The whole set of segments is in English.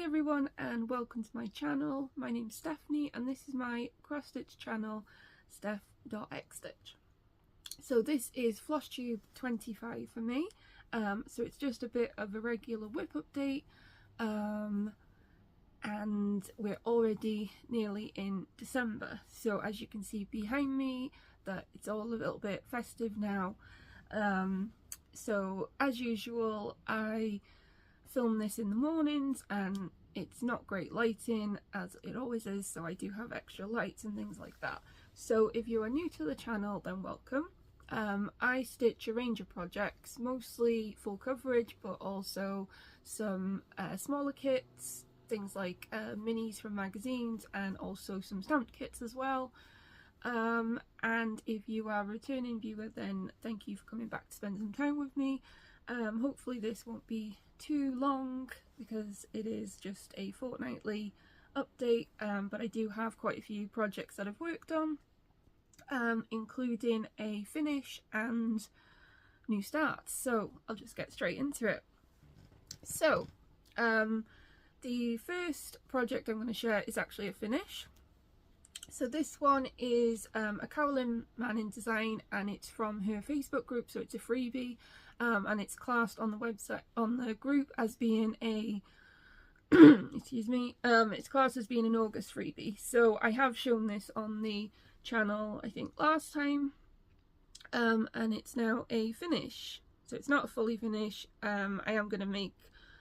everyone and welcome to my channel. My name's Stephanie and this is my cross stitch channel, Steph.Xstitch. So this is Flosstube 25 for me, so it's just a bit of a regular WIP update, and we're already nearly in December, so as you can see behind me that it's all a little bit festive now. So as usual I film this in the mornings and it's not great lighting as it always is, so I do have extra lights and things like that. So if you are new to the channel, then welcome. I stitch a range of projects, mostly full coverage but also some smaller kits, things like minis from magazines and also some stamped kits as well. And if you are a returning viewer, then thank you for coming back to spend some time with me. Hopefully this won't be too long because it is just a fortnightly update, but I do have quite a few projects that I've worked on, including a finish and new starts, so I'll just get straight into it. So the first project I'm going to share is actually a finish. So this one is a Carolyn Manning design and it's from her Facebook group, so it's a freebie, and it's classed on the website, on the group, as being a excuse me, it's classed as being an August freebie. So I have shown this on the channel I think last time, and it's now a finish. So it's not a fully finish. I am going to make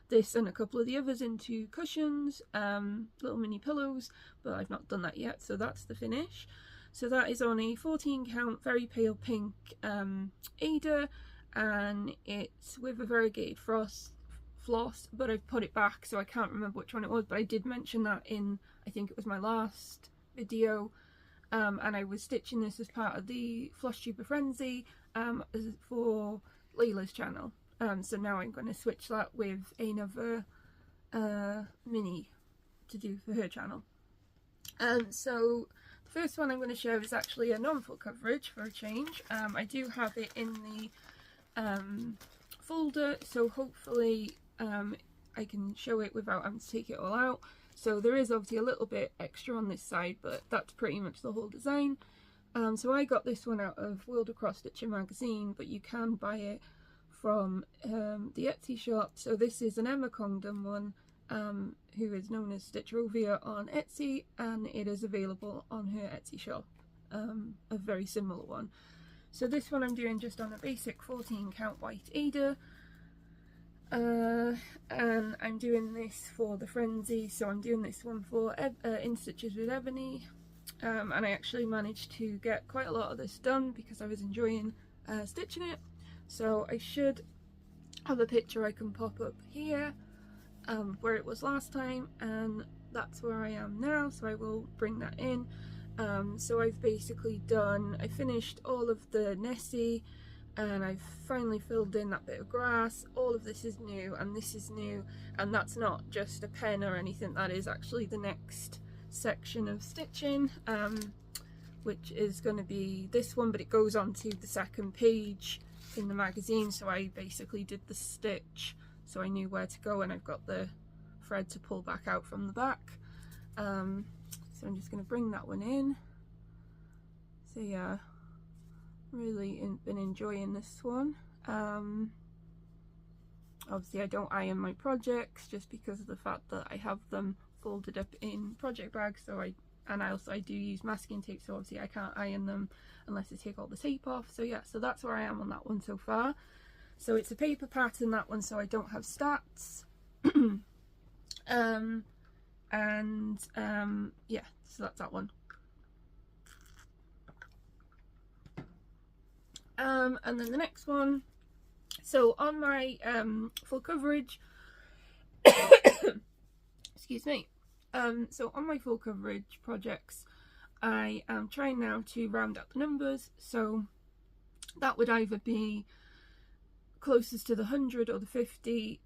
this and a couple of the others into cushions, little mini pillows, but I've not done that yet, so that's the finish. So that is on a 14 count very pale pink Ada, and it's with a variegated floss, but I've put it back so I can't remember which one it was, but I did mention that in, I think it was my last video, and I was stitching this as part of the Flosstube Frenzy for Layla's channel. So now I'm going to switch that with another mini to do for her channel. So the first one I'm going to share is actually a non-full coverage for a change. I do have it in the folder, so hopefully I can show it without having to take it all out. So there is obviously a little bit extra on this side, but that's pretty much the whole design. So I got this one out of World of Cross Stitching magazine, but you can buy it from the Etsy shop. So this is an Emma Congdon one, who is known as Stitcherovia on Etsy, and it is available on her Etsy shop, a very similar one. So this one I'm doing just on a basic 14 count white Ada, and I'm doing this for the Frenzy, so I'm doing this one for In Stitches with Ebony, and I actually managed to get quite a lot of this done because I was enjoying stitching it. So I should have a picture I can pop up here, where it was last time, and that's where I am now, so I will bring that in. So I've basically I finished all of the Nessie, and I've finally filled in that bit of grass. All of this is new, and this is new, and that's not just a pen or anything, that is actually the next section of stitching, which is going to be this one, but it goes on to the second page in the magazine. So I basically did the stitch so I knew where to go, and I've got the thread to pull back out from the back. So I'm just going to bring that one in. So yeah, really been enjoying this one. Obviously I don't iron my projects just because of the fact that I have them folded up in project bags, so I do use masking tape, so obviously I can't iron them unless I take all the tape off. So yeah, so that's where I am on that one so far. So it's a paper pattern, that one, so I don't have stats. Yeah, so that's that one. And then the next one, so on my full coverage excuse me, so on my full coverage projects I am trying now to round up the numbers, so that would either be closest to the 100 or the 50,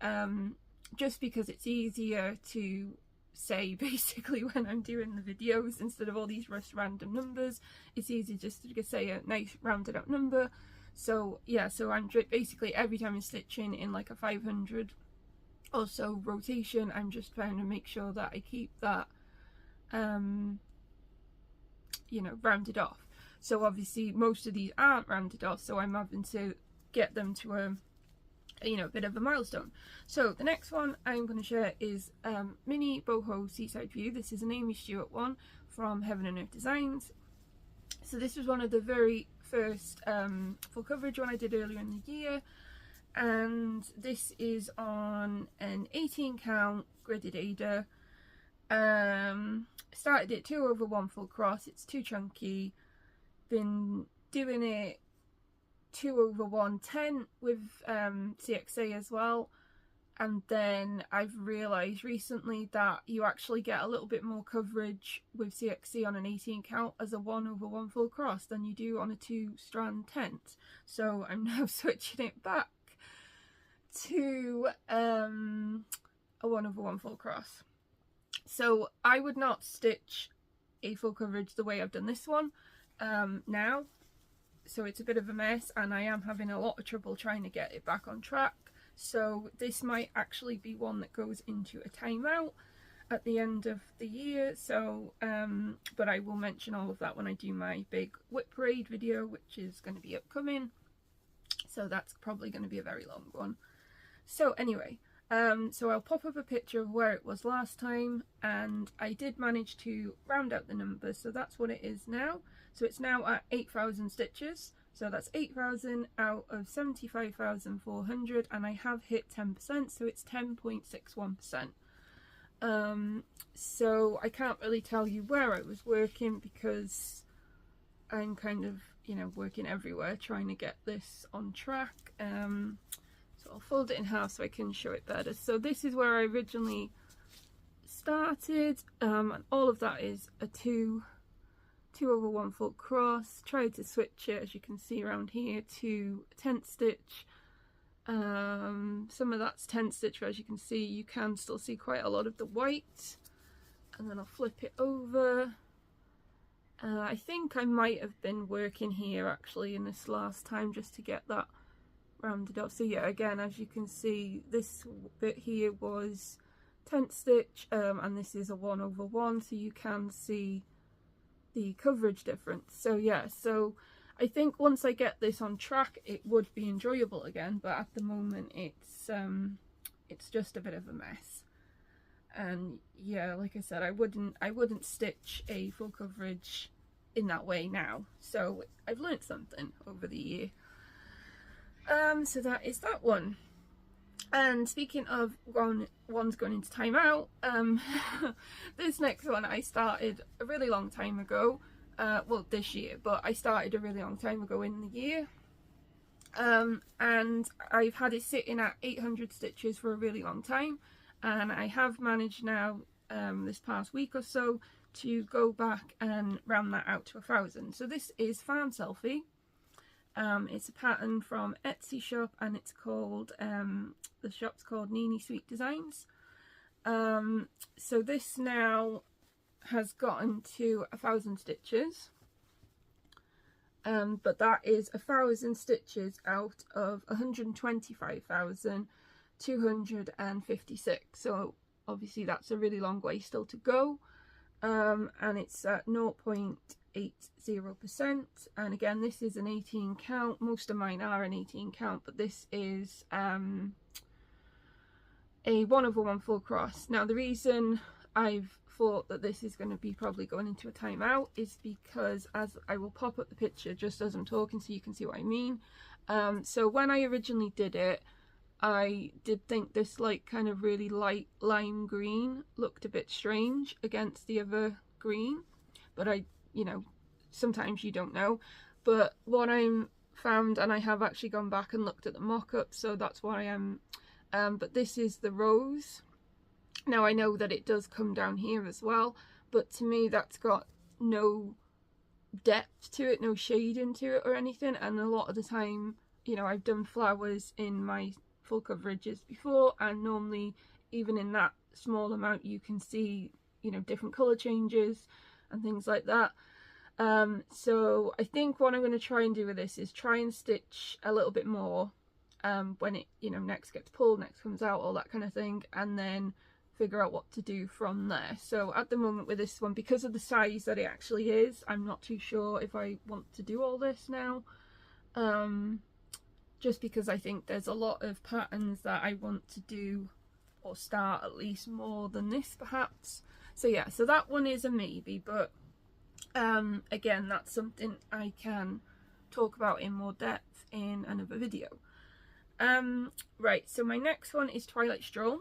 just because it's easier to say basically when I'm doing the videos instead of all these random numbers. It's easy just to say a nice rounded up number. So yeah, so I'm basically every time I'm stitching in like a 500 Also rotation, I'm just trying to make sure that I keep that you know, rounded off. So obviously most of these aren't rounded off, so I'm having to get them to a you know, a bit of a milestone. So the next one I'm going to share is mini boho seaside view. This is an Aimee Stewart one from Heaven and Earth Designs. So this was one of the very first full coverage one I did earlier in the year, and this is on an 18 count gridded Ada. Started it 2/1 full cross. It's too chunky. Been doing it 2/110 with CXA as well, and then I've realised recently that you actually get a little bit more coverage with CXC on an 18 count as a 1/1 full cross than you do on a 2-strand tent. So I'm now switching it back to a 1/1 full cross. So I would not stitch a full coverage the way I've done this one now. So it's a bit of a mess, and I am having a lot of trouble trying to get it back on track. So this might actually be one that goes into a timeout at the end of the year. So but I will mention all of that when I do my big WIP parade video, which is going to be upcoming. So that's probably going to be a very long one. So anyway, so I'll pop up a picture of where it was last time, and I did manage to round out the numbers, so that's what it is now. So it's now at 8,000 stitches, so that's 8,000 out of 75,400, and I have hit 10%, so it's 10.61%. So I can't really tell you where I was working because I'm kind of, you know, working everywhere trying to get this on track. So I'll fold it in half so I can show it better. So this is where I originally started, and all of that is a 2/1 full cross. Tried to switch it, as you can see around here, to tent stitch. Some of that's tent stitch, but as you can see, you can still see quite a lot of the white. And then I'll flip it over. I think I might have been working here actually in this last time just to get that rounded off. So yeah, again, as you can see, this bit here was tent stitch, and this is a 1/1, so you can see the coverage difference. So yeah, so I think once I get this on track it would be enjoyable again, but at the moment it's just a bit of a mess. And yeah, like I said, I wouldn't stitch a full coverage in that way now, so I've learnt something over the year. So that is that one. And speaking of one's going into timeout, this next one I started a really long time ago, well this year, but I started a really long time ago in the year, and I've had it sitting at 800 stitches for a really long time, and I have managed now this past week or so to go back and round that out to 1,000. So this is Farm Selfie. It's a pattern from Etsy shop, and it's called the shop's called NeniSweetPatterns. So this now has gotten to 1,000 stitches, but that is 1,000 stitches out of 125,256. So obviously that's a really long way still to go, and it's at 0.80%. And again, this is an 18 count. Most of mine are an 18 count, but this is a 1/1 full cross. Now the reason I've thought that this is going to be probably going into a timeout is because, as I will pop up the picture just as I'm talking so you can see what I mean. So when I originally did it, I did think this like kind of really light lime green looked a bit strange against the other green, but you know, sometimes you don't know. But what I'm found, and I have actually gone back and looked at the mock-up, so that's why I am, but this is the rose. Now I know that it does come down here as well, but to me that's got no depth to it, no shading to it or anything. And a lot of the time, you know, I've done flowers in my full coverages before, and normally even in that small amount you can see, you know, different colour changes and things like that. So I think what I'm going to try and do with this is try and stitch a little bit more when it, you know, next gets pulled, next comes out, all that kind of thing, and then figure out what to do from there. So at the moment with this one, because of the size that it actually is, I'm not too sure if I want to do all this now, just because I think there's a lot of patterns that I want to do or start at least more than this perhaps. So yeah, so that one is a maybe, but again, that's something I can talk about in more depth in another video. Right, so my next one is Twilight Straw.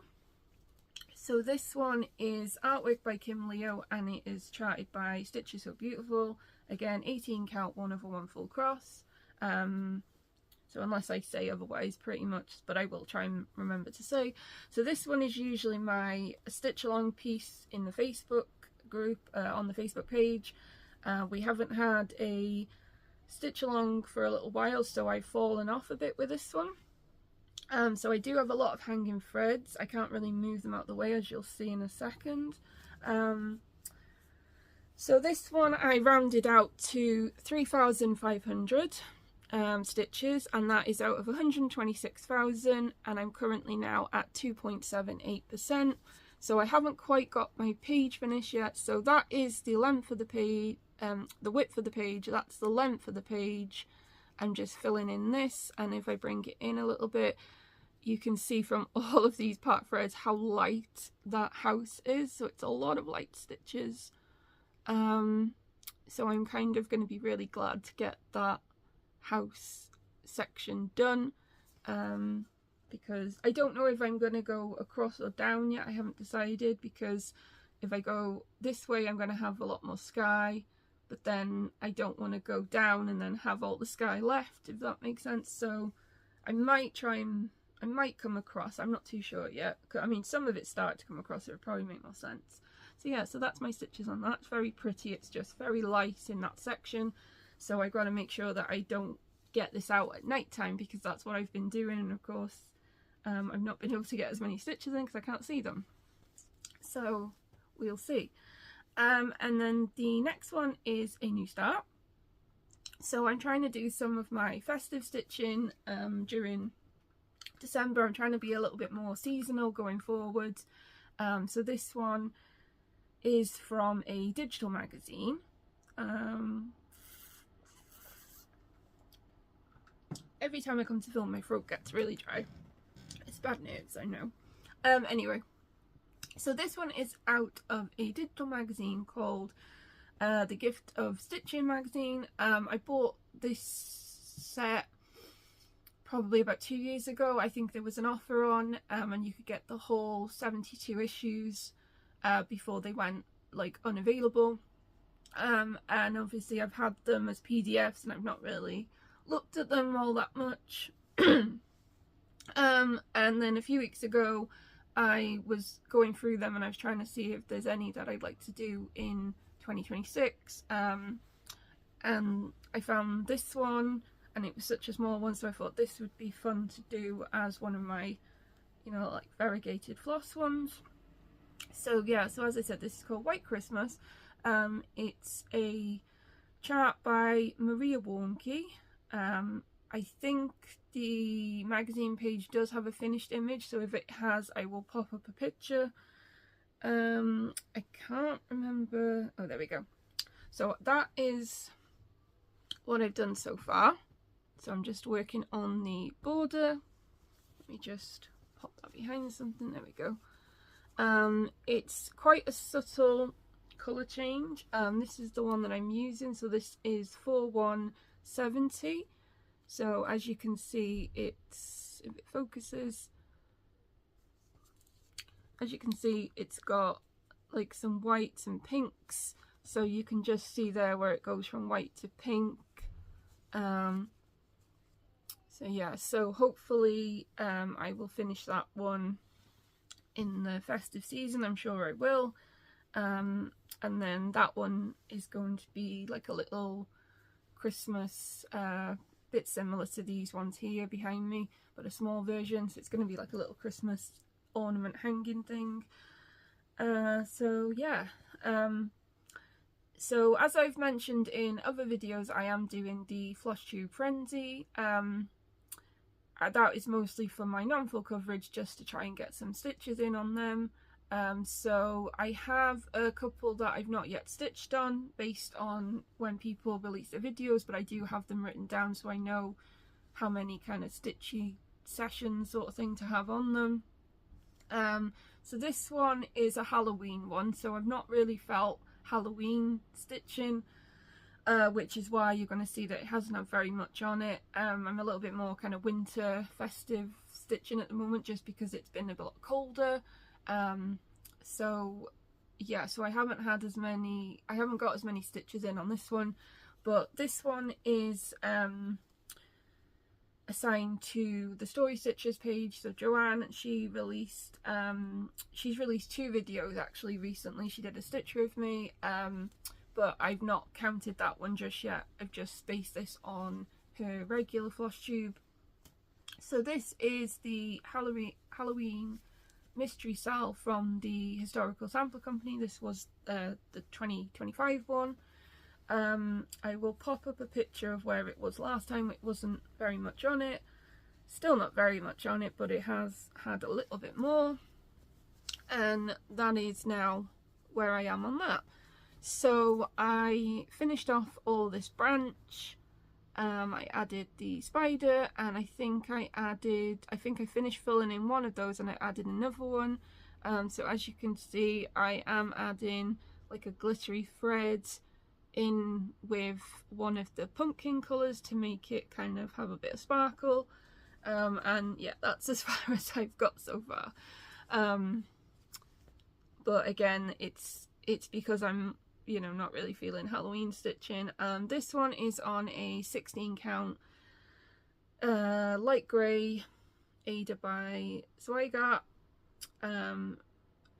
So this one is artwork by Kim Leo, and it is charted by Stitch is So Beautiful. Again, 18 count, 1/1 full cross. So unless I say otherwise, pretty much, but I will try and remember to say. So this one is usually my stitch along piece in the Facebook group, on the Facebook page. We haven't had a stitch along for a little while, so I've fallen off a bit with this one. So I do have a lot of hanging threads. I can't really move them out the way, as you'll see in a second. So this one I rounded out to 3,500 stitches, and that is out of 126,000, and I'm currently now at 2.78%. So I haven't quite got my page finished yet. So that is the length of the page, the width of the page, that's the length of the page. I'm just filling in this, and if I bring it in a little bit, you can see from all of these part threads how light that house is. So it's a lot of light stitches. So I'm kind of going to be really glad to get that house section done, because I don't know if I'm going to go across or down yet. I haven't decided, because if I go this way I'm going to have a lot more sky, but then I don't want to go down and then have all the sky left, if that makes sense. So I might come across, I'm not too sure yet. I mean, some of it started to come across, it would probably make more sense. So yeah, so that's my stitches on that. It's very pretty, it's just very light in that section. So I've got to make sure that I don't get this out at night time, because that's what I've been doing, and of course I've not been able to get as many stitches in because I can't see them. So we'll see. And then the next one is a new start. So I'm trying to do some of my festive stitching during December. I'm trying to be a little bit more seasonal going forward. So this one is from a digital magazine. Every time I come to film, my throat gets really dry. It's bad news, I know. Anyway, so this one is out of a digital magazine called The Gift of Stitching magazine. I bought this set probably about 2 years ago. I think there was an offer on, and you could get the whole 72 issues before they went like unavailable. And obviously I've had them as PDFs and I've not really looked at them all that much. And then a few weeks ago I was going through them and I was trying to see if there's any that I'd like to do in 2026, and I found this one, and it was such a small one, so I thought this would be fun to do as one of my, you know, like variegated floss ones. So yeah, so as I said, this is called White Christmas. It's a chart by Maria Warmke. I think the magazine page does have a finished image, so if it has, I will pop up a picture. I can't remember. Oh, there we go. So that is what I've done so far. So I'm just working on the border. Let me just pop that behind something. There we go. It's quite a subtle colour change. This is the one that I'm using. So this is 4170. So as you can see, it's, if it focuses, as you can see, it's got like some whites and pinks. So you can just see there where it goes from white to pink. So yeah, so hopefully I will finish that one in the festive season. I'm sure I will. And then that one is going to be like a little Christmas bit similar to these ones here behind me, but a small version. So it's going to be like a little Christmas ornament hanging thing. So yeah, so as I've mentioned in other videos, I am doing the Flosstube Frenzy. that is mostly for my non-full coverage, just to try and get some stitches in on them. So I have a couple that I've not yet stitched on based on when people release their videos, but I do have them written down so I know how many kind of stitchy sessions sort of thing to have on them. So this one is a Halloween one, so I've not really felt Halloween stitching, which is why you're going to see that it hasn't had very much on it. I'm a little bit more kind of winter festive stitching at the moment, just because it's been a lot colder. So yeah, so I haven't got as many stitches in on this one, but this one is assigned to the Story Stitchers page. So Joanne, she's released 2 videos actually recently. She did a stitch with me, but I've not counted that one just yet. I've just based this on her regular Flosstube. So this is the Halloween mystery cell from the Historical Sampler Company. This was the 2025 one. I will pop up a picture of where it was last time. It wasn't very much on it, still not very much on it, but it has had a little bit more, and that is now where I am on that. So I finished off all this branch. I added the spider, and I think I finished filling in one of those, and I added another one. So as you can see, I am adding like a glittery thread in with one of the pumpkin colours to make it kind of have a bit of sparkle. And yeah, that's as far as I've got so far. But again, it's because I'm, you know, not really feeling Halloween stitching. This one is on a 16 count light grey Aida by Zweigat,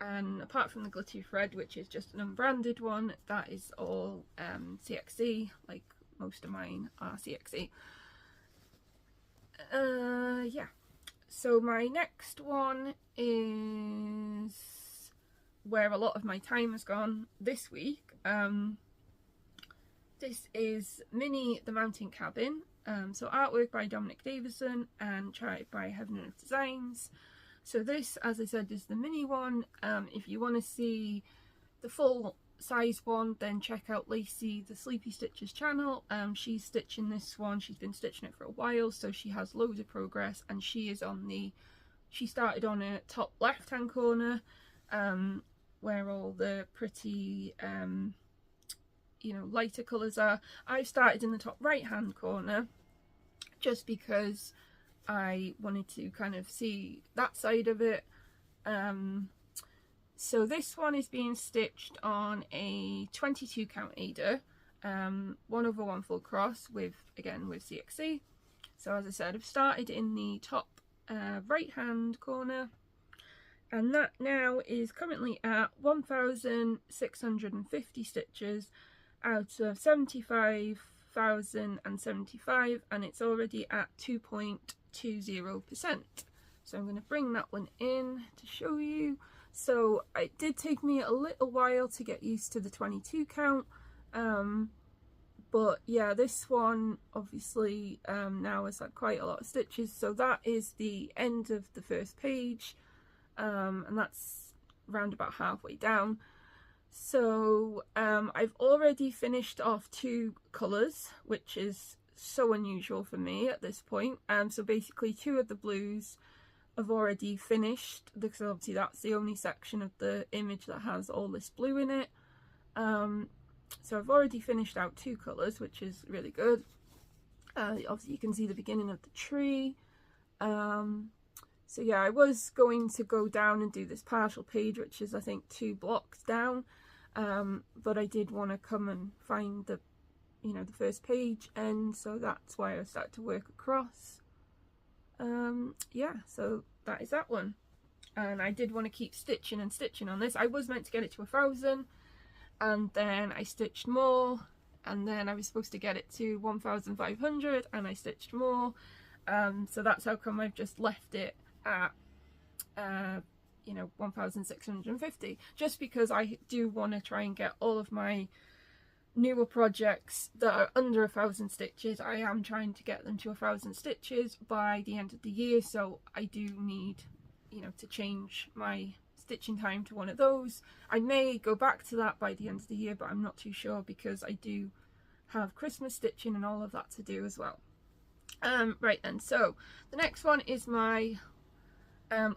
and apart from the glittery thread, which is just an unbranded one, that is all CXC, like most of mine are CXC. Yeah, so my next one is where a lot of my time has gone this week. This is Minnie the Mountain Cabin, so artwork by Dominic, Davison, and charted by Heaven and Earth Designs. So this, as I said, is the mini one. If you want to see the full size one, then check out Lacey, the Sleepy Stitches channel. She's stitching this one. She's been stitching it for a while, so she has loads of progress, and she started on a top left hand corner, where all the pretty you know, lighter colours are. I've started in the top right hand corner just because I wanted to kind of see that side of it. So this one is being stitched on a 22 count Aida, 1/1 full cross with CXC. So as I said, I've started in the top right hand corner, and that now is currently at 1,650 stitches out of 75,075, and it's already at 2.20%. So I'm going to bring that one in to show you. So it did take me a little while to get used to the 22 count, but yeah, this one obviously now has had quite a lot of stitches. So that is the end of the first page, and that's round about halfway down. So I've already finished off 2 colours, which is so unusual for me at this point. So basically 2 of the blues I've already finished, because obviously that's the only section of the image that has all this blue in it. So I've already finished out 2 colours, which is really good. Obviously you can see the beginning of the tree. So yeah, I was going to go down and do this partial page, which is I think 2 blocks down, but I did want to come and find the, you know, the first page, and so that's why I started to work across. Yeah, so that is that one, and I did want to keep stitching and stitching on this. I was meant to get it to 1,000, and then I stitched more, and then I was supposed to get it to 1,500, and I stitched more. So that's how come I've just left it at you know, 1,650, just because I do want to try and get all of my newer projects that are under 1,000 stitches. I am trying to get them to 1,000 stitches by the end of the year, so I do need, you know, to change my stitching time to one of those. I may go back to that by the end of the year, but I'm not too sure because I do have Christmas stitching and all of that to do as well. Right then, so the next one is my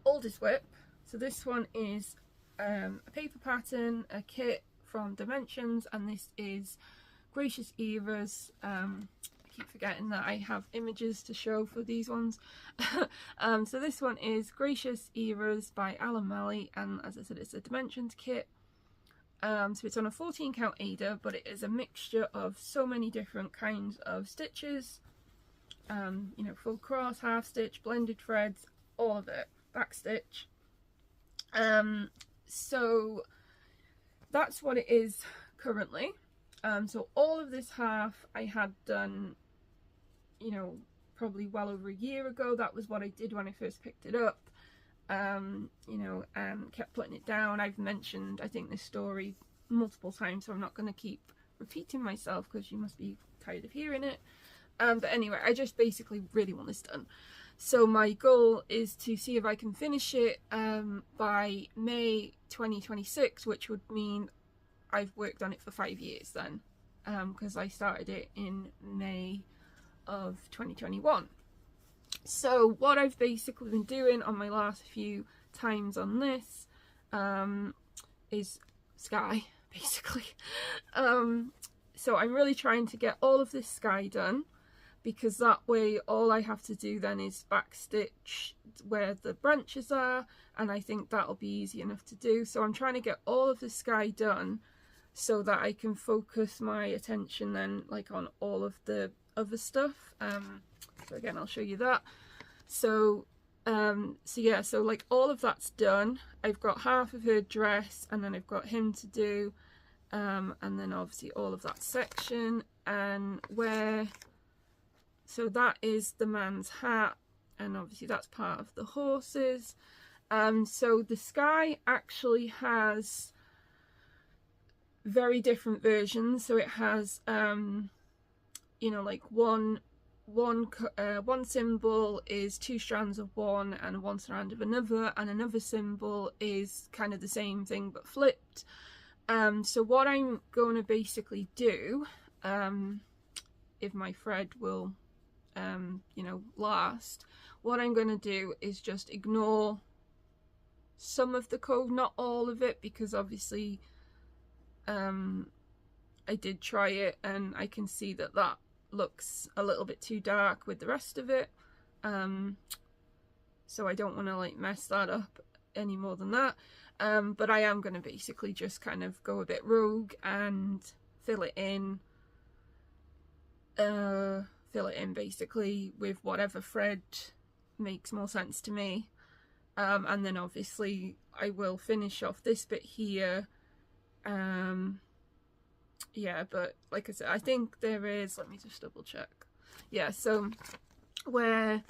oldest WIP. So this one is a paper pattern, a kit from Dimensions, and this is Gracious Eras. I keep forgetting that I have images to show for these ones. So this one is Gracious Eras by Maley, and as I said, it's a Dimensions kit. So it's on a 14 count AIDA, but it is a mixture of so many different kinds of stitches. You know, full cross, half stitch, blended threads, all of it, back stitch. So that's what it is currently. So all of this half I had done, you know, probably well over a year ago. That was what I did when I first picked it up. You know, and kept putting it down. I've mentioned, I think, this story multiple times, so I'm not going to keep repeating myself because you must be tired of hearing it. But anyway, I just basically really want this done. So my goal is to see if I can finish it by May 2026, which would mean I've worked on it for 5 years then, because I started it in May of 2021. So what I've basically been doing on my last few times on this is sky, basically. So I'm really trying to get all of this sky done, because that way all I have to do then is backstitch where the branches are, and I think that'll be easy enough to do. So I'm trying to get all of the sky done so that I can focus my attention then like on all of the other stuff. So again, I'll show you that. So yeah, so like all of that's done. I've got half of her dress, and then I've got him to do, and then obviously all of that section, and where, so that is the man's hat, and obviously that's part of the horses. So the sky actually has very different versions. So it has you know, like one symbol is 2 strands of one and 1 strand of another, and another symbol is kind of the same thing but flipped. So what I'm going to basically do, if my thread will you know, last, what I'm going to do is just ignore some of the code, not all of it, because obviously I did try it and I can see that that looks a little bit too dark with the rest of it, so I don't want to like mess that up any more than that. But I am going to basically just kind of go a bit rogue and fill it in basically with whatever thread makes more sense to me, and then obviously I will finish off this bit here. Yeah, but like I said, I think there is, let me just double check. Yeah, so where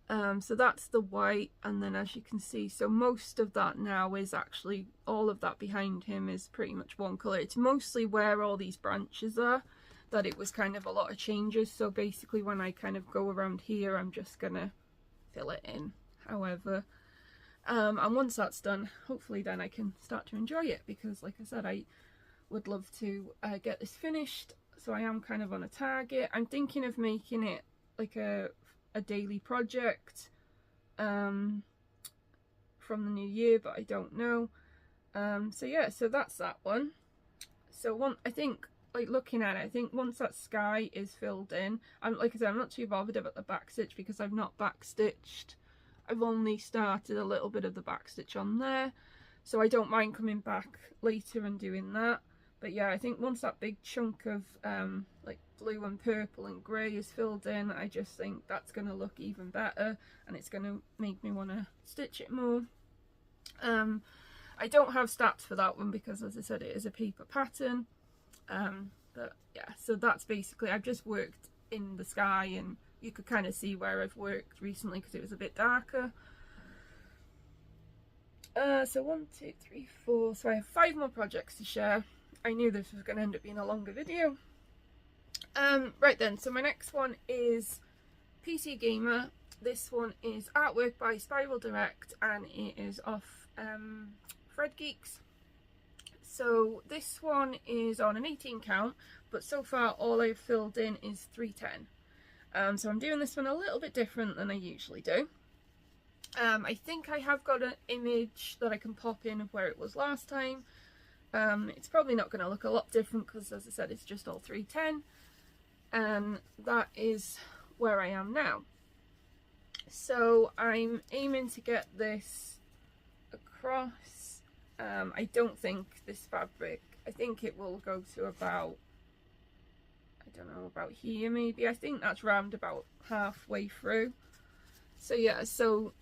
so that's the white, and then as you can see, so most of that now is actually, all of that behind him is pretty much one colour. It's mostly where all these branches are that it was kind of a lot of changes. So basically when I kind of go around here, I'm just gonna fill it in however, and once that's done, hopefully then I can start to enjoy it, because like I said, I would love to get this finished. So I am kind of on a target. I'm thinking of making it like a daily project from the new year, but I don't know. So yeah, so that's that one. So I think, like looking at it, I think once that sky is filled in, like I said, I'm not too bothered about the back stitch because I've not back stitched. I've only started a little bit of the back stitch on there, so I don't mind coming back later and doing that. But yeah, I think once that big chunk of like blue and purple and grey is filled in, I just think that's going to look even better, and it's going to make me want to stitch it more. I don't have stats for that one because, as I said, it is a paper pattern. But yeah, so that's basically, I've just worked in the sky, and you could kind of see where I've worked recently because it was a bit darker. So 1, 2, 3, 4, so I have 5 more projects to share. I knew this was going to end up being a longer video. Right then, so my next one is PC Gamer. This one is artwork by Spiral Direct, and it is off Geeks. So this one is on an 18 count, but so far all I've filled in is 310. So I'm doing this one a little bit different than I usually do. I think I have got an image that I can pop in of where it was last time. It's probably not going to look a lot different because, as I said, it's just all 310, and that is where I am now. So I'm aiming to get this across. I don't think this fabric, I think it will go to about, I don't know, about here maybe. I think that's round about halfway through. So yeah, so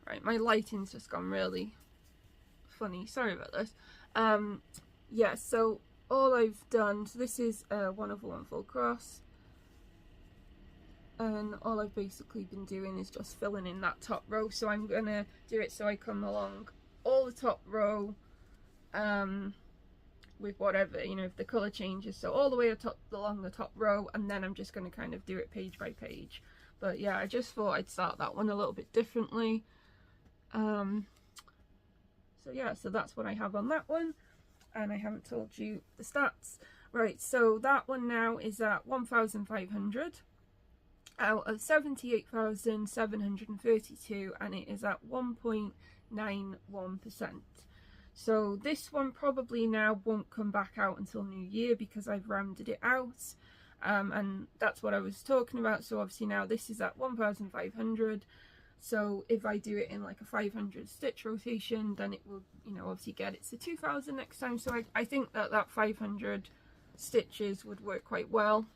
right, my lighting's just gone really funny, sorry about this. Yeah, so all I've done, so this is 1/1 full cross, and all I've basically been doing is just filling in that top row. So I'm gonna do it so I come along all the top row with whatever, you know, if the colour changes, so all the way along the top row, and then I'm just going to kind of do it page by page. But yeah, I just thought I'd start that one a little bit differently. So yeah, so that's what I have on that one, and I haven't told you the stats. Right, so that one now is at 1,500 out of 78,732, and it is at 1.91%. So this one probably now won't come back out until New Year because I've rounded it out, and that's what I was talking about. So obviously now this is at 1,500, so if I do it in like a 500 stitch rotation, then it will, you know, obviously get it to 2,000 next time. So I think that 500 stitches would work quite well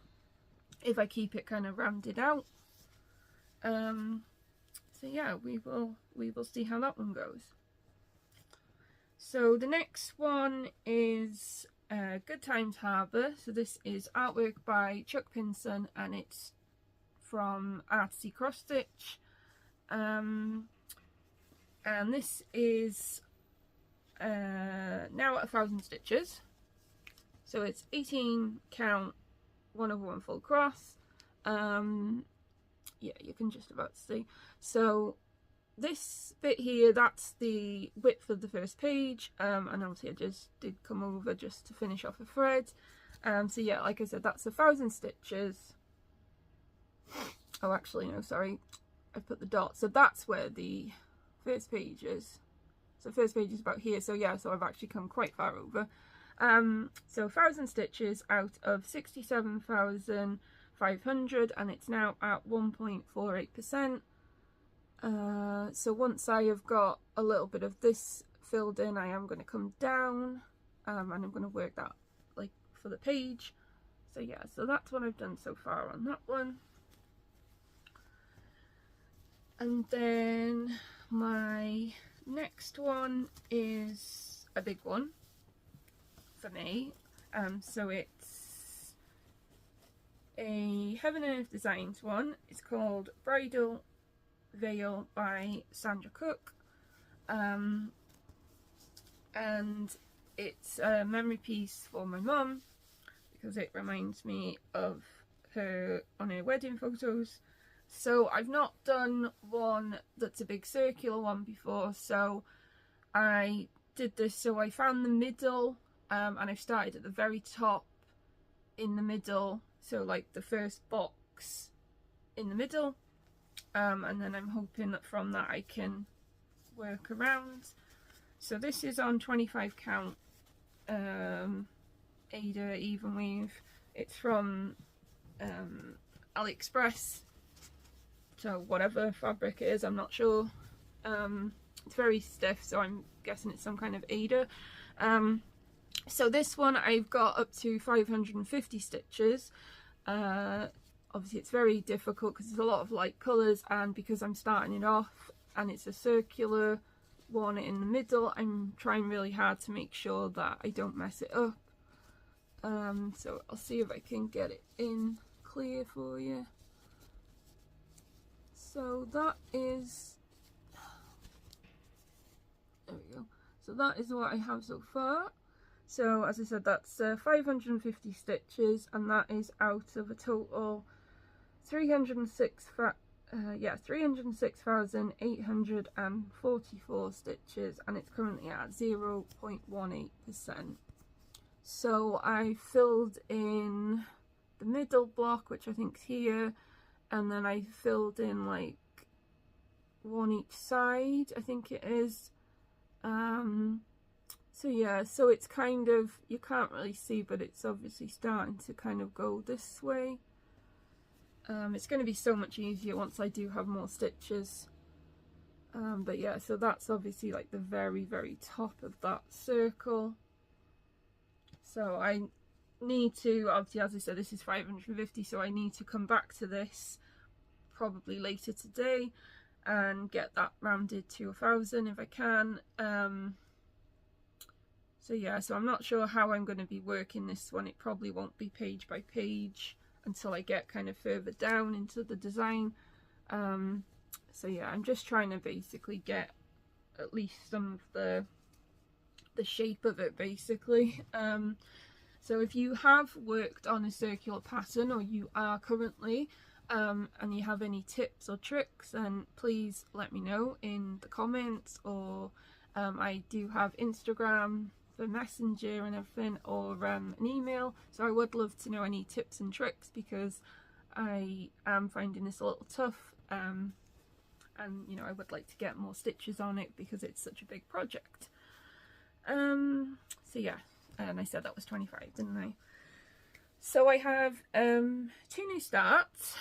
if I keep it kind of rounded out. So yeah, we will see how that one goes. So the next one is Good Times Harbour. So this is artwork by Chuck Pinson, and it's from Artecy cross stitch. And this is now at 1,000 stitches. So it's 18 count, 1/1 full cross. Yeah, you can just about see. So this bit here, that's the width of the first page, and obviously I just did come over just to finish off a thread. So yeah, like I said, that's 1,000 stitches. Oh, actually no, sorry, I put the dot, so that's where the first page is. So first page is about here, so yeah, so I've actually come quite far over. So 1,000 stitches out of 67,500, and it's now at 1.48%. So once I have got a little bit of this filled in, I am going to come down, and I'm going to work that like for the page. So yeah, so that's what I've done so far on that one. And then my next one is a big one for me. So it's a Heaven and Earth Designs one. It's called Bridal Veil by Sandra Cook, and it's a memory piece for my mum because it reminds me of her on her wedding photos. So I've not done one that's a big circular one before, so I did this. So I found the middle, and I've started at the very top in the middle, so like the first box in the middle, and then I'm hoping that from that I can work around. So this is on 25 count Aida even weave. It's from AliExpress, so whatever fabric it is, I'm not sure. It's very stiff, so I'm guessing it's some kind of Aida. So this one I've got up to 550 stitches. Obviously it's very difficult because there's a lot of light colours, and because I'm starting it off and it's a circular one in the middle, I'm trying really hard to make sure that I don't mess it up. So I'll see if I can get it in clear for you. So that is, there we go. So that is what I have so far. So as I said, that's 550 stitches, and that is out of a total 306,844 stitches, and it's currently at 0.18%. So I filled in the middle block, which I think is here, and then I filled in like one each side, I think it is. So yeah, so it's kind of, you can't really see, but it's obviously starting to kind of go this way. It's going to be so much easier once I do have more stitches. But yeah, so that's obviously like the very, very top of that circle. So I need to, obviously, as I said, this is 550, so I need to come back to this probably later today and get that rounded to 1,000 if I can. So yeah, so I'm not sure how I'm going to be working this one. It probably won't be page by page until I get kind of further down into the design. So yeah, I'm just trying to basically get at least some of the shape of it, basically. So if you have worked on a circular pattern, or you are currently, and you have any tips or tricks, then please let me know in the comments, or I do have Instagram for Messenger and everything, or an email. So I would love to know any tips and tricks, because I am finding this a little tough, and you know, I would like to get more stitches on it because it's such a big project. So yeah, and I said that was 25, didn't I? So I have 2 new starts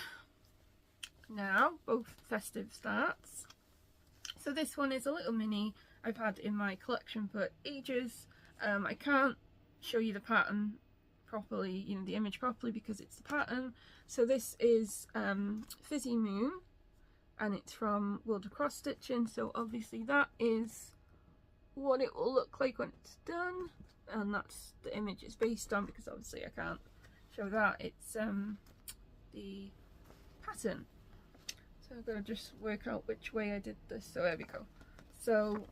now, both festive starts. So this one is a little mini I've had in my collection for ages. I can't show you the pattern properly, you know, the image properly, because it's the pattern. So this is Fizzy Moon, and it's from World of Cross Stitching. So obviously that is what it will look like when it's done, and that's the image it's based on, because obviously I can't show that. It's the pattern. So I've got to just work out which way I did this. So there we go. So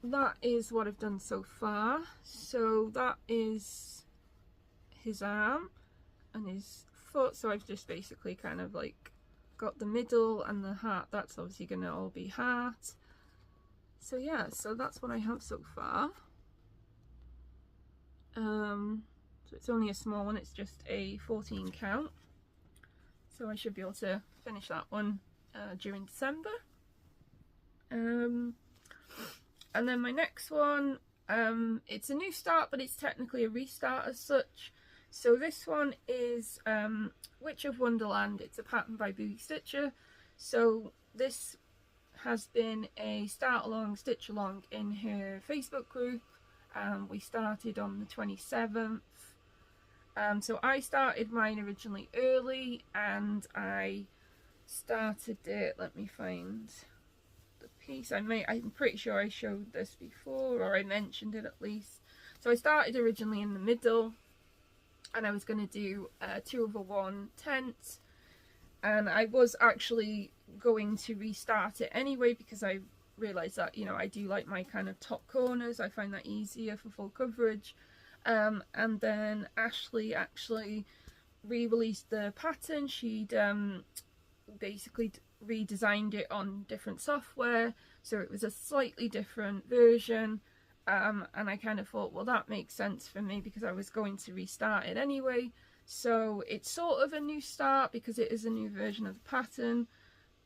that is what I've done so far. So that is his arm and his foot. So I've just basically kind of like got the middle and the heart. That's obviously going to all be heart. So yeah, so that's what I have so far. So it's only a small one, it's just a 14 count. So I should be able to finish that one during December. And then my next one, it's a new start, but it's technically a restart as such. So this one is Witch of Wonderland. It's a pattern by Boogie Stitcher. So this has been a start along, stitch along in her Facebook group. We started on the 27th. So I started mine originally early, and I started it, let me find the piece. I'm pretty sure I showed this before, or I mentioned it at least. So I started originally in the middle, and I was going to do 2/1 tent, and I was actually going to restart it anyway, because I realised that, you know, I do like my kind of top corners. I find that easier for full coverage. And then Ashley actually re-released the pattern. She'd basically redesigned it on different software, so it was a slightly different version, and I kind of thought, well, that makes sense for me, because I was going to restart it anyway. So it's sort of a new start because it is a new version of the pattern,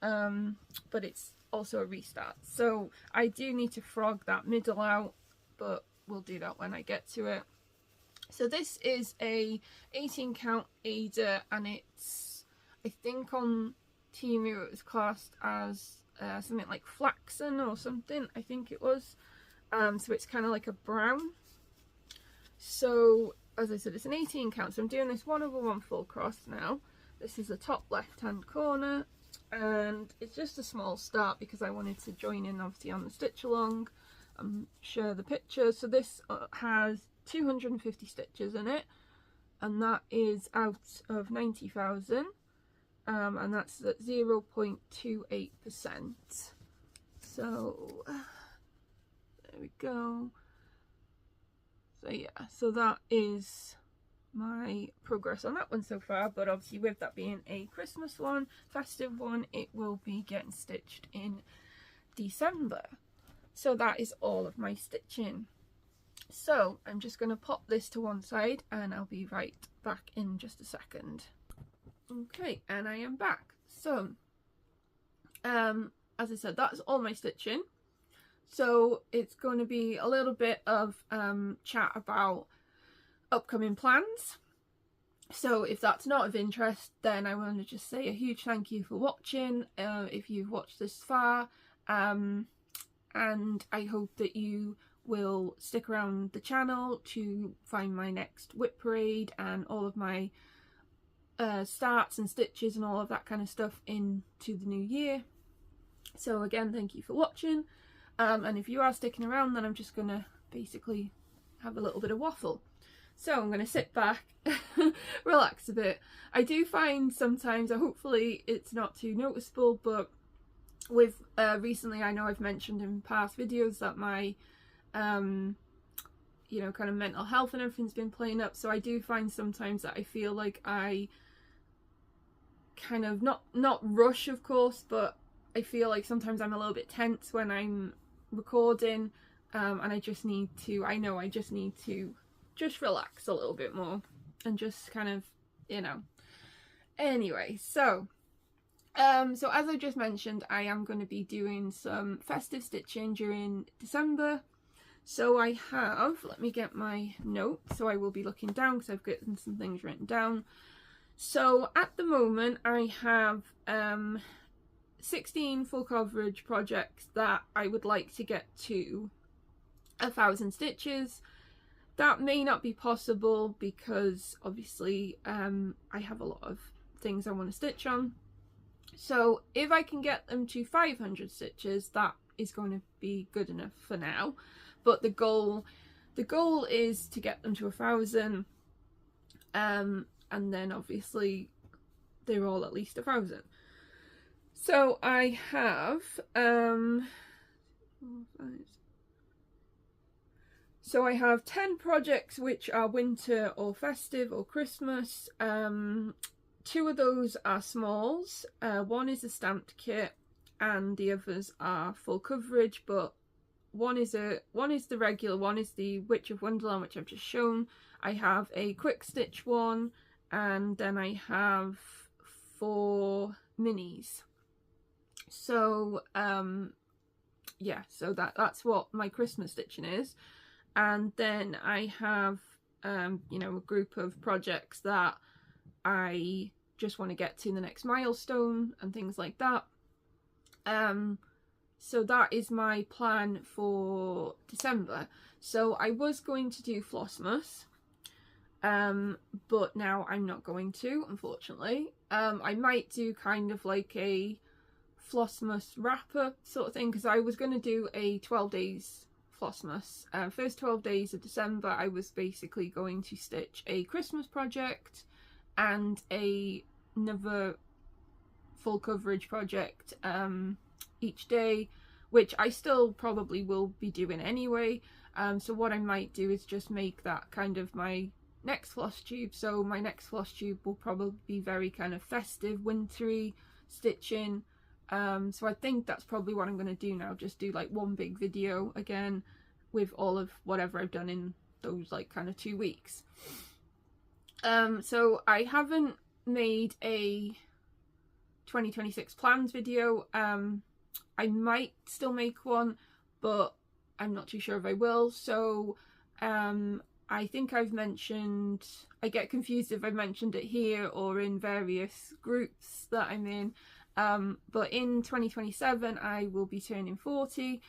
but it's also a restart. So I do need to frog that middle out, but we'll do that when I get to it. So this is a 18 count Ada, and it's, I think on Temu it was classed as something like flaxen or something, I think it was. So it's kind of like a brown. So as I said, it's an 18 count, so I'm doing this 1/1 full cross now. This is the top left hand corner, and it's just a small start because I wanted to join in obviously on the stitch along and share the picture. So this has 250 stitches in it, and that is out of 90,000, and that's at 0.28%. So there we go. So yeah, so that is my progress on that one so far, but obviously with that being a Christmas one, festive one, it will be getting stitched in December. So that is all of my stitching. So I'm just going to pop this to one side and I'll be right back in just a second. Okay, and I am back. So as I said, that's all my stitching. So it's going to be a little bit of chat about upcoming plans. So if that's not of interest, then I want to just say a huge thank you for watching, if you've watched this far, and I hope that you will stick around the channel to find my next WIP parade and all of my starts and stitches and all of that kind of stuff into the new year. So again, thank you for watching, and if you are sticking around, then I'm just gonna basically have a little bit of waffle. So I'm going to sit back, relax a bit. I do find sometimes, hopefully it's not too noticeable, but with recently, I know I've mentioned in past videos that my you know, kind of mental health and everything's been playing up. So I do find sometimes that I feel like I kind of not rush, of course, but I feel like sometimes I'm a little bit tense when I'm recording, and I just need to, I know I just need to just relax a little bit more and just kind of, you know. Anyway, so as I just mentioned, I am going to be doing some festive stitching during December. So I have, let me get my notes, so I will be looking down because I've gotten some things written down. So at the moment I have 16 full coverage projects that I would like to get to 1,000 stitches. That may not be possible because obviously I have a lot of things I want to stitch on. So if I can get them to 500 stitches, that is going to be good enough for now. But the goal is to get them to 1,000, and then obviously they're all at least 1,000. So I have so I have 10 projects which are winter or festive or Christmas. 2 of those are smalls. One is a stamped kit and the others are full coverage, but one is the regular, one is the Witch of Wonderland, which I've just shown. I have a quick stitch one, and then I have 4 minis. So yeah, so that's what my Christmas stitching is. And then I have you know, a group of projects that I just want to get to the next milestone and things like that. So that is my plan for December. So I was going to do Flossmas, but now I'm not going to, unfortunately. I might do kind of like a Flossmas wrapper sort of thing, because I was going to do a 12 days Flossmas. First 12 days of December I was basically going to stitch a Christmas project and another full coverage project each day, which I still probably will be doing anyway. So what I might do is just make that kind of my next Flosstube. So my next Flosstube will probably be very kind of festive, wintry stitching. So I think that's probably what I'm going to do now, just do like one big video again with all of whatever I've done in those like kind of 2 weeks. So I haven't made a 2026 plans video. I might still make one, but I'm not too sure if I will. So I think I've mentioned, I get confused if I mentioned it here or in various groups that I'm in. But in 2027 I will be turning 40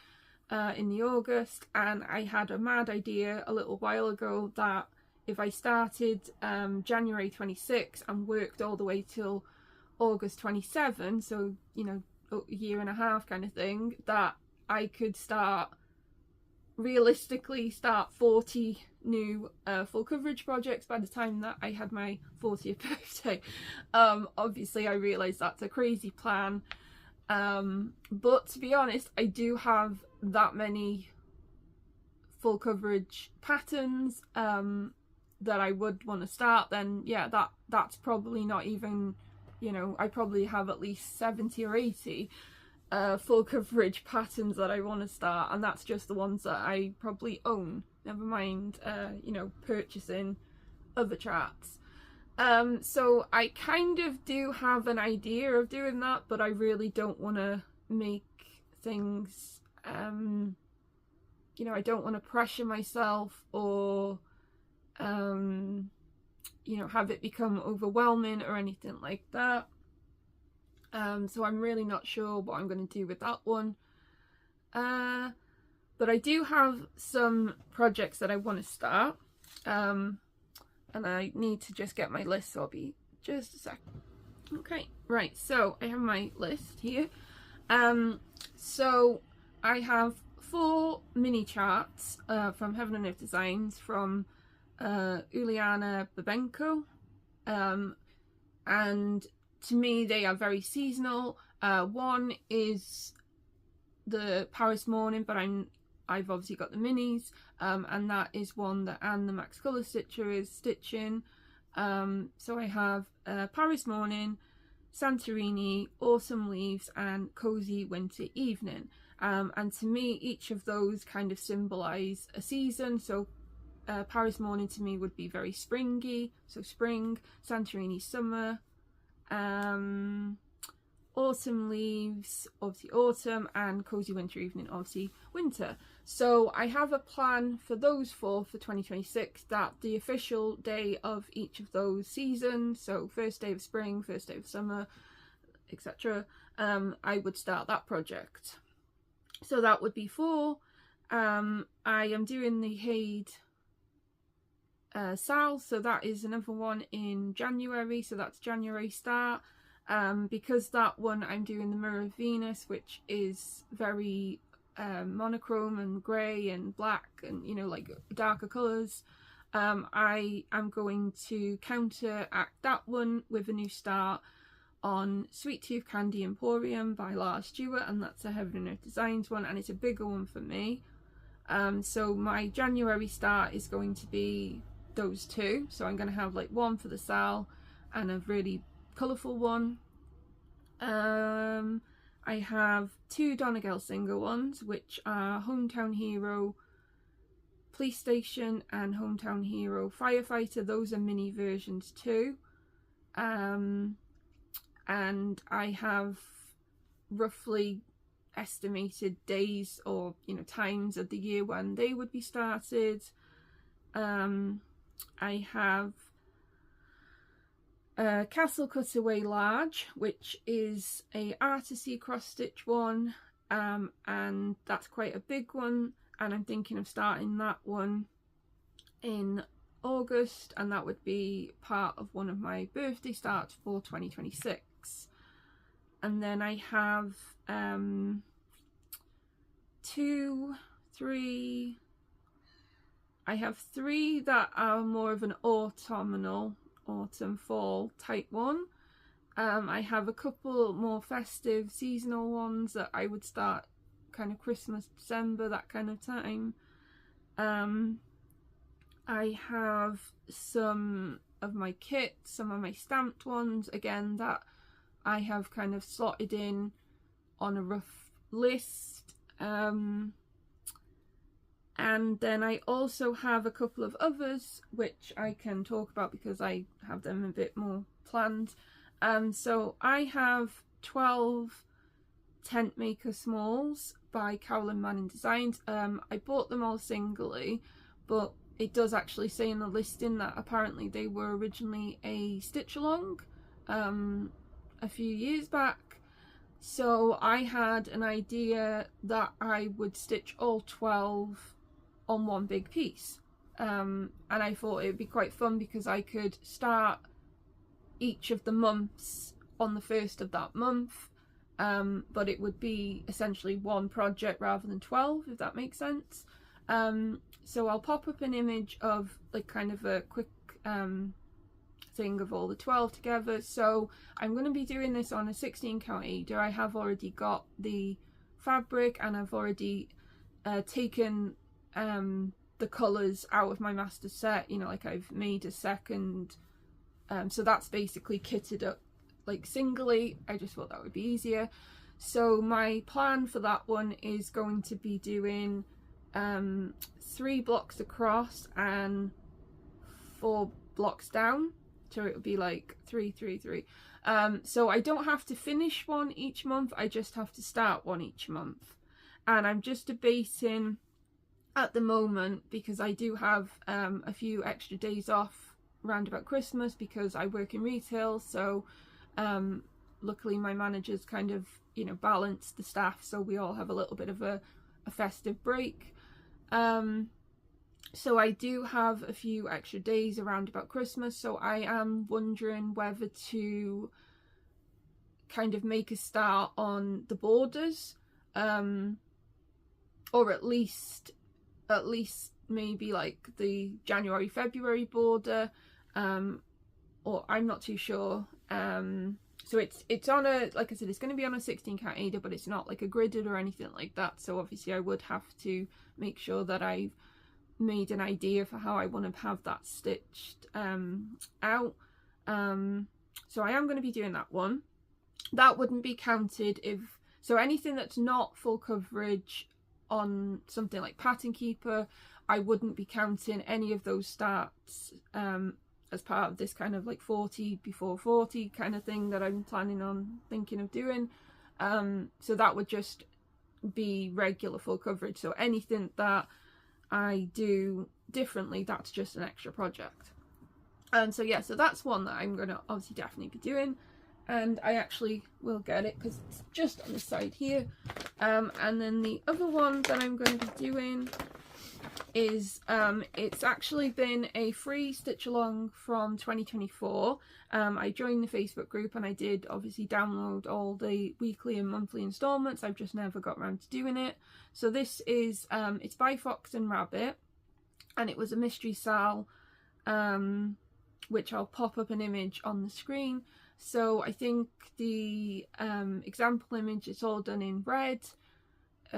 in the August, and I had a mad idea a little while ago that if I started January 26 and worked all the way till August 27, so you know, a year and a half kind of thing, that I could realistically start 40 new full coverage projects by the time that I had my 40th birthday. Obviously I realise that's a crazy plan, but to be honest, I do have that many full coverage patterns that I would want to start, then yeah, that's probably not even, you know, I probably have at least 70 or 80 full coverage patterns that I want to start, and that's just the ones that I probably own, never mind you know, purchasing other charts. So I kind of do have an idea of doing that, but I really don't want to make things you know, I don't want to pressure myself or you know, have it become overwhelming or anything like that. So I'm really not sure what I'm going to do with that one. But I do have some projects that I want to start. And I need to just get my list, so I'll be just a sec. Okay, right, so I have my list here. So I have 4 mini charts from Heaven and Earth Designs from Uliana Babenko, and to me they are very seasonal. One is the Paris Morning, but I've obviously got the minis, and that is one that Anne, the Max Colour Stitcher, is stitching. So I have Paris Morning, Santorini, Autumn Leaves, and Cozy Winter Evening. And to me, each of those kind of symbolise a season. So Paris Morning to me would be very springy, so spring. Santorini, summer. Autumn Leaves, obviously autumn, and Cozy Winter Evening, obviously winter. So I have a plan for those 4 for 2026, that the official day of each of those seasons, so first day of spring, first day of summer, etc., I would start that project. So that would be 4. I am doing the HAED Sal, so that is another one in January, so that's January start. Because that one I'm doing the Mirror of Venus, which is very monochrome and grey and black and, you know, like darker colours. I am going to counteract that one with a new start on Sweet Tooth Candy Emporium by Stewart, and that's a Heaven and Earth Designs one, and it's a bigger one for me. So my January start is going to be those 2, so I'm going to have like one for the Sal and a really colourful one. I have 2 Donna Gelsinger ones, which are Hometown Hero Police Station and Hometown Hero Firefighter. Those are mini versions too. And I have roughly estimated days or, you know, times of the year when they would be started. I have Castle Cutaway Large, which is a Artecy cross stitch one, and that's quite a big one, and I'm thinking of starting that one in August, and that would be part of one of my birthday starts for 2026. And then I have 3 that are more of an autumnal, autumn fall type one. I have a couple more festive seasonal ones that I would start kind of Christmas, December, that kind of time. I have some of my kits, some of my stamped ones, again, that I have kind of slotted in on a rough list. And then I also have a couple of others which I can talk about because I have them a bit more planned. So I have 12 Tent Maker Smalls by Carolyn Manning Designs. I bought them all singly, but it does actually say in the listing that apparently they were originally a stitch along a few years back. So I had an idea that I would stitch all 12 on one big piece, and I thought it would be quite fun because I could start each of the months on the first of that month, but it would be essentially one project rather than 12, if that makes sense. So I'll pop up an image of like kind of a quick thing of all the 12 together. So I'm going to be doing this on a 16 count AIDA. I have already got the fabric and I've already taken the colours out of my master set, you know, like I've made a second, so that's basically kitted up like singly. I just thought that would be easier. So my plan for that one is going to be doing 3 blocks across and 4 blocks down, so it would be like 3 3 3. So I don't have to finish one each month, I just have to start one each month. And I'm just debating at the moment, because I do have a few extra days off round about Christmas because I work in retail, so luckily my managers kind of, you know, balance the staff, so we all have a little bit of a festive break. So I do have a few extra days around about Christmas, so I am wondering whether to kind of make a start on the borders, or at least maybe like the January February border, or I'm not too sure. So it's on a, like I said, it's going to be on a 16 count Ada, but it's not like a gridded or anything like that, so obviously I would have to make sure that I've made an idea for how I want to have that stitched out. So I am going to be doing that one. That wouldn't be counted if, so anything that's not full coverage on something like Pattern Keeper, I wouldn't be counting any of those starts as part of this kind of like 40 before 40 kind of thing that I'm planning on thinking of doing. So that would just be regular full coverage, so anything that I do differently, that's just an extra project. And so yeah, so that's one that I'm going to obviously definitely be doing, and I actually will get it because it's just on the side here. And then the other one that I'm going to be doing is it's actually been a free stitch along from 2024. I joined the Facebook group and I did obviously download all the weekly and monthly installments. I've just never got around to doing it. So this is it's by Fox and Rabbit, and it was a mystery sal, which I'll pop up an image on the screen. So I think the example image, it's all done in red,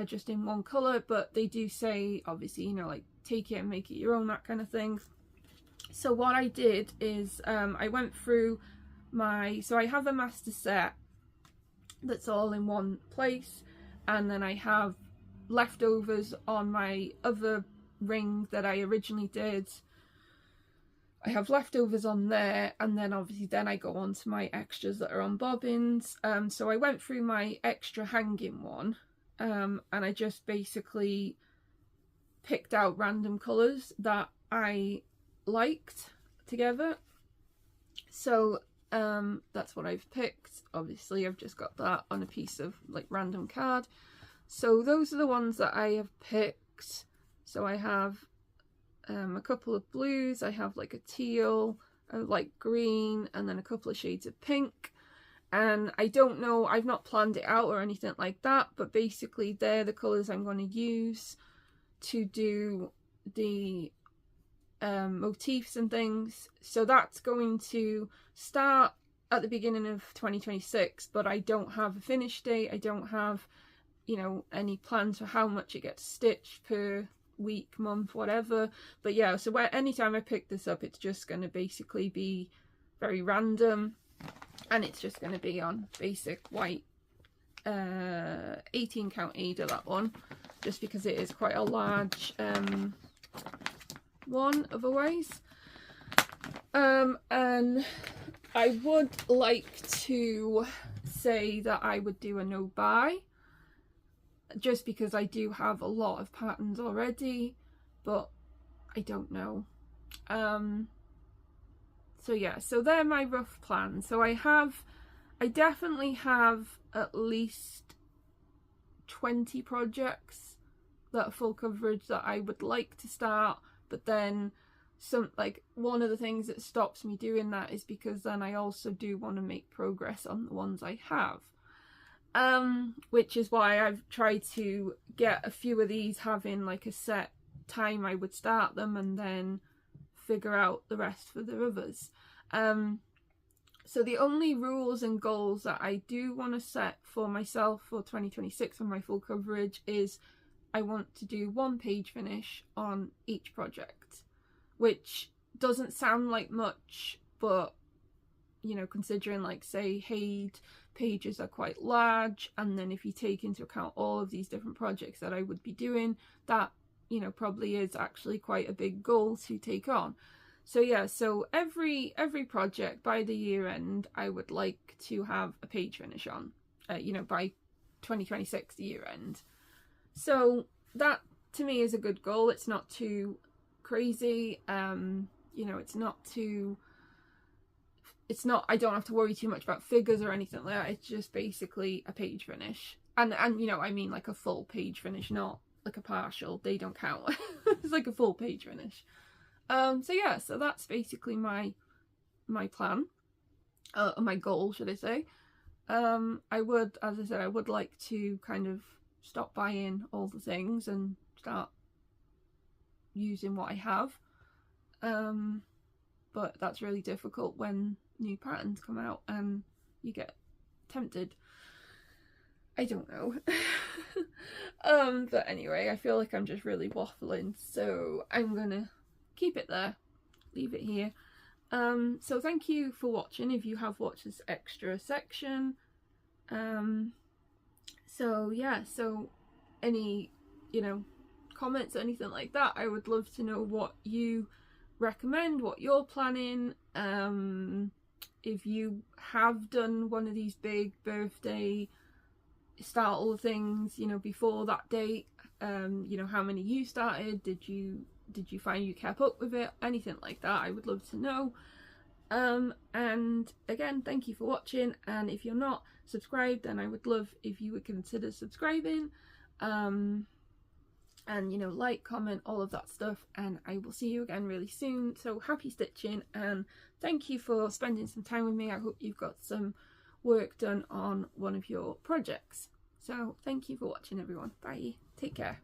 just in one colour, but they do say obviously, you know, like take it and make it your own, that kind of thing. So what I did is I went through my, so I have a master set that's all in one place, and then I have leftovers on my other ring that I originally did. I have leftovers on there, and then obviously then I go on to my extras that are on bobbins. So I went through my extra hanging one, and I just basically picked out random colours that I liked together. So that's what I've picked. Obviously I've just got that on a piece of like random card. So those are the ones that I have picked. So I have a couple of blues, I have like a teal, a light green, and then a couple of shades of pink. And I don't know, I've not planned it out or anything like that, but basically they're the colours I'm going to use to do the motifs and things. So that's going to start at the beginning of 2026, but I don't have a finish date. I don't have, you know, any plans for how much it gets stitched per week, month, whatever. But yeah, so anytime I pick this up, it's just going to basically be very random, and it's just going to be on basic white 18 count Ada, that one, just because it is quite a large one otherwise. And I would like to say that I would do a no buy, just because I do have a lot of patterns already, but I don't know. So yeah, so they're my rough plans. So I definitely have at least 20 projects that are full coverage that I would like to start, but then one of the things that stops me doing that is because then I also do want to make progress on the ones I have. Which is why I've tried to get a few of these having like a set time I would start them, and then figure out the rest for the others. So the only rules and goals that I do want to set for myself for 2026 on my full coverage is I want to do 1 page finish on each project, which doesn't sound like much, but you know, considering like say HAED pages are quite large, and then if you take into account all of these different projects that I would be doing, that, you know, probably is actually quite a big goal to take on. So yeah, so every project by the year end I would like to have a page finish on, you know, by 2026, the year end. So that to me is a good goal. It's not too crazy, you know, it's not, I don't have to worry too much about figures or anything like that. It's just basically a page finish. And you know, I mean like a full page finish, not like a partial. They don't count. It's like a full page finish. So yeah, so that's basically my plan, my goal, should I say. I would, as I said, I would like to kind of stop buying all the things and start using what I have. But that's really difficult when new patterns come out and you get tempted. I don't know. But anyway, I feel like I'm just really waffling, so I'm gonna keep it there, leave it here. So thank you for watching, if you have watched this extra section. So yeah, so any, you know, comments or anything like that, I would love to know what you recommend, what you're planning. If you have done one of these big birthday startle things, you know, before that date, you know, how many you started, did you find you kept up with it, anything like that, I would love to know. And again, thank you for watching, and if you're not subscribed, then I would love if you would consider subscribing, and you know, like, comment, all of that stuff, and I will see you again really soon. So happy stitching, and thank you for spending some time with me. I hope you've got some work done on one of your projects. So thank you for watching, everyone. Bye, take care.